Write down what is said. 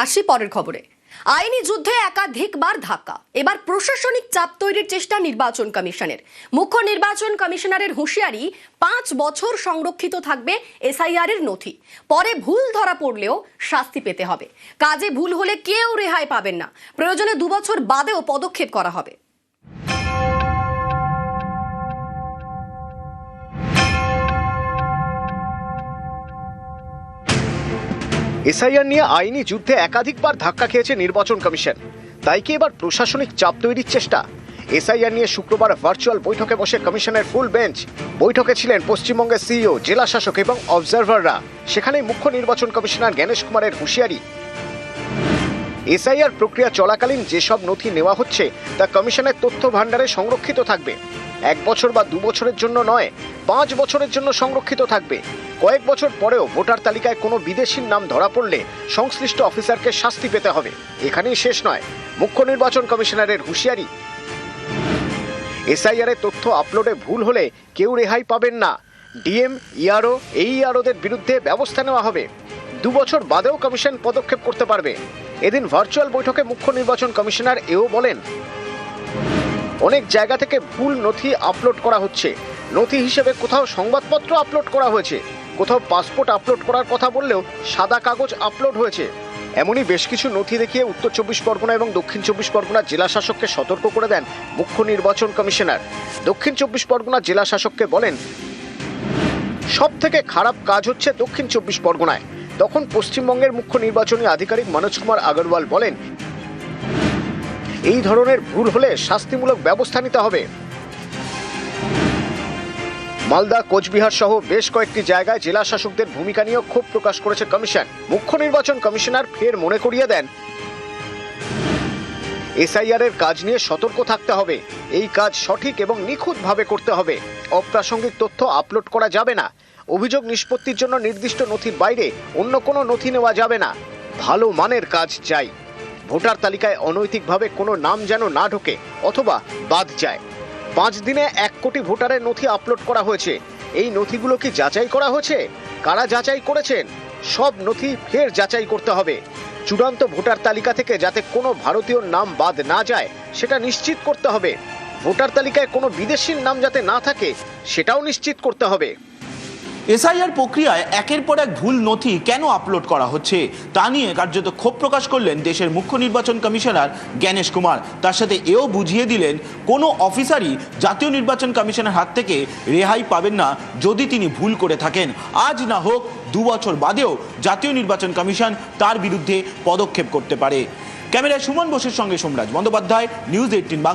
আসি পরের খবরে। আইনি যুদ্ধে একাধিকবার ধাক্কা, এবার প্রশাসনিক চাপ তৈরির চেষ্টা নির্বাচন কমিশনের। মুখ্য নির্বাচন কমিশনারের হুঁশিয়ারি, 5 বছর সংরক্ষিত থাকবে এসআইআর এর নথি। পরে ভুল ধরা পড়লেও শাস্তি পেতে হবে। কাজে ভুল হলে কেউ রেহাই পাবেন না। প্রয়োজনে 2 বছর বাদেও পদক্ষেপ করা হবে। এসআইআর নিয়ে আইনি যুদ্ধে একাধিকবার ধাক্কা খেয়েছে নির্বাচন কমিশন। তাই কি এবার প্রশাসনিক চাপ তৈরির চেষ্টা? এসআইআর নিয়ে শুক্রবার ভার্চুয়াল বৈঠকে বসে কমিশনের ফুল বেঞ্চ। বৈঠকে ছিলেন পশ্চিমবঙ্গের সিইও, জেলা শাসক এবং অবজারভাররা। সেখানেই মুখ্য নির্বাচন কমিশনার জ্ঞানেশ কুমারের হুঁশিয়ারি, এসআইআর প্রক্রিয়া চলাকালীন যেসব নথি নেওয়া হচ্ছে তা কমিশনের তথ্য ভাণ্ডারে সংরক্ষিত থাকবে। 1 বছর বা 2 বছরের জন্য নয়, 5 বছরের জন্য সংরক্ষিত থাকবে। কয়েক বছর পরেও ভোটার তালিকায় কোনো বিদেশির নাম ধরা পড়লে সংশ্লিষ্ট অফিসারকে শাস্তি পেতে হবে। এখানেই শেষ নয়, মুখ্য নির্বাচন কমিশনারের হুঁশিয়ারি, এসআইআর এর তথ্য আপলোডে ভুল হলে কেউ রেহাই পাবেন না। ডিএম, ইআরও, এইআরওদের বিরুদ্ধে ব্যবস্থা নেওয়া হবে। 2 বছর বাদেও কমিশন পদক্ষেপ করতে পারবে। এদিন ভার্চুয়াল বৈঠকে মুখ্য নির্বাচন কমিশনার এও বলেন, অনেক জায়গা থেকে ভুল নথি আপলোড করা হচ্ছে। নথি হিসেবে কোথাও সংবাদপত্র আপলোড করা হয়েছে, কোথাও পাসপোর্ট আপলোড করার কথা বললেও সাদা কাগজ আপলোড হয়েছে। এমনই বেশ কিছু নথি দেখিয়ে উত্তর 24 পরগনা এবং দক্ষিণ 24 পরগনা জেলা শাসককে সতর্ক করে দেন মুখ্য নির্বাচন কমিশনার। দক্ষিণ 24 পরগনা জেলা শাসককে বলেন, সব থেকে খারাপ কাজ হচ্ছে দক্ষিণ 24 পরগনায়। তখন পশ্চিমবঙ্গের মুখ্য নির্বাচনী আধিকারিক মনোজ কুমার আগরওয়াল বলেন, এই ধরনের ভুল হলে শাস্তিমূলক ব্যবস্থা নিতে হবে। মালদা, কোচবিহার সহ বেশ কয়েকটি জায়গায় জেলা শাসকদের ভূমিকা নিয়েও ক্ষোভ প্রকাশ করেছে কমিশন। মুখ্য নির্বাচন কমিশনার ফের মনে করিয়ে দেন, এসআইআর এর কাজ নিয়ে সতর্ক থাকতে হবে। এই কাজ সঠিক এবং নিখুঁতভাবে করতে হবে। অপ্রাসঙ্গিক তথ্য আপলোড করা যাবে না। অভিযোগ নিষ্পত্তির জন্য নির্দিষ্ট নথির বাইরে অন্য কোনো নথি নেওয়া যাবে না। ভালো মানের কাজ চাই। ভোটার তালিকায় অনৈতিকভাবে কোনো নাম যেন না ঢোকে অথবা বাদ যায়। 5 দিনে 1 কোটি ভোটারের নথি আপলোড করা হয়েছে। এই নথিগুলো কি যাচাই করা হয়েছে? কারা যাচাই করেছেন? সব নথি ফের যাচাই করতে হবে। চূড়ান্ত ভোটার তালিকা থেকে যাতে কোনো ভারতীয় নাম বাদ না যায় সেটা নিশ্চিত করতে হবে। ভোটার তালিকায় কোনো বিদেশির নাম যাতে না থাকে সেটাও নিশ্চিত করতে হবে। এসআইআর প্রক্রিয়ায় একের পর এক ভুল নথি কেন আপলোড করা হচ্ছে তা নিয়ে কার্যত ক্ষোভ প্রকাশ করলেন দেশের মুখ্য নির্বাচন কমিশনার জ্ঞানেশ কুমার। তার সাথে এও বুঝিয়ে দিলেন, কোনো অফিসারই জাতীয় নির্বাচন কমিশনের হাত থেকে রেহাই পাবেন না যদি তিনি ভুল করে থাকেন। আজ না হোক 2 বছর বাদেও জাতীয় নির্বাচন কমিশন তার বিরুদ্ধে পদক্ষেপ করতে পারে। ক্যামেরায় সুমন বোসের সঙ্গে সোমরাজ বন্দ্যোপাধ্যায়, নিউজ 18 বাংলা।